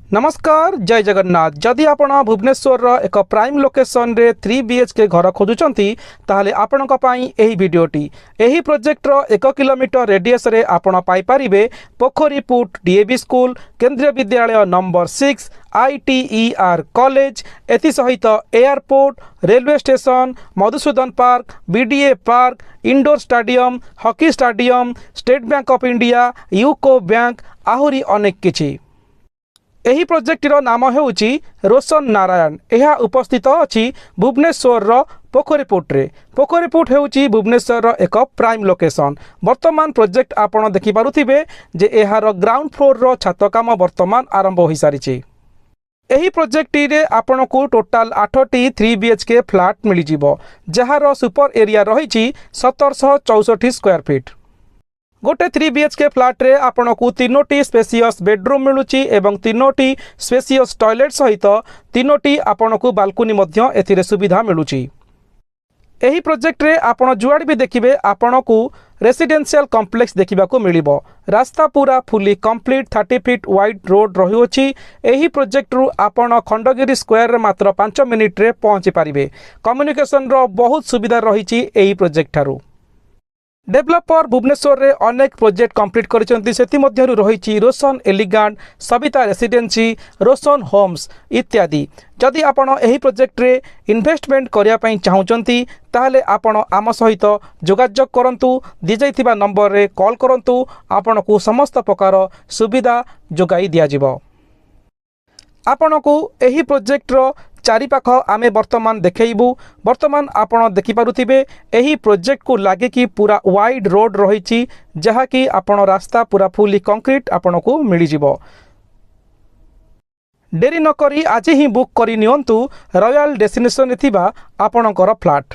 नमस्कार जय जगन्नाथ। जदि आपण भुवनेश्वर एक प्राइम लोकेशन रे 3 BHK घर खोजुचंती ताहले आपणक पई एही वीडियोटी एही प्रोजेक्ट रो 1 किलोमीटर रेडियस रे आपण पाई परिबे पोखरीपुट DAV स्कूल केंद्रीय विद्यालय नंबर 6 ITER कॉलेज एथि सहित airport railway station Madhusudan park BDA park indoor stadium hockey stadium State Bank of India UCO Bank आहुरी अनेक किछि। एही प्रोजेक्ट रो नाम हेउची रोशन नारायण। यह उपस्थित अछि भुवनेश्वर रो पोखरीपुट रे। पोखरीपुट हेउची भुवनेश्वर रो एक प्राइम लोकेशन। वर्तमान प्रोजेक्ट आपण देखि पारुथिबे जे एहार ग्राउंड फ्लोर रो छात काम वर्तमान आरंभ होई सारिछि। एही प्रोजेक्ट रे आपण को टोटाल 8टी 3 BHK फ्लैट मिली जिवो जहार सुपर एरिया रहिछि 1764 स्क्वायर फीट। गोटे 3 BHK फ्लैट रे आपण को 3टी स्पेसियस बेडरूम मिलुची एवं 3टी स्पेसियस टॉयलेट सहित 3टी आपण को बालकनी मध्य एथिरे सुविधा मिलुची। एही प्रोजेक्ट रे आपण जुआड भी देखिबे आपण को रेसिडेंशियल कॉम्प्लेक्स देखिबा को मिलिबो। रास्ता पूरा fully complete 30 feet wide road रहियोची। एही प्रोजेक्ट रु आपण खंडगिरी स्क्वायर रे मात्र 5 मिनिट रे पहुंची परिबे। कम्युनिकेशन रो बहुत सुविधा रहिची एही प्रोजेक्ट थारु। डेवलपर भुवनेश्वर रे अनेक प्रोजेक्ट कंप्लीट करिसेंती सेति मध्यरु रहिछि रोशन एलिगेंट सविता रेसिडेंसी रोशन होम्स इत्यादि। जदि आपण एही प्रोजेक्ट रे इन्वेस्टमेंट करिया पई चाहुचंती ताहले आपण आम सहित जोगाजोग करंतु दि जाइथिबा नंबर रे कॉल करंतु आपण को समस्त प्रकार सुविधा जोगाई दिया जिवो। आपण को एही प्रोजेक्ट रो चारि पाख आमे वर्तमान देखैबू। वर्तमान आपण देखि पारुथिबे एही प्रोजेक्ट को लागे कि पूरा वाइड रोड रहिछि जहा कि आपण रास्ता पूरा फुली कंक्रीट आपण को मिली जिवो। डेरी न करी आज ही बुक करि नियंतु रॉयल डेस्टिनेशन रे थिबा आपणकर फ्लैट।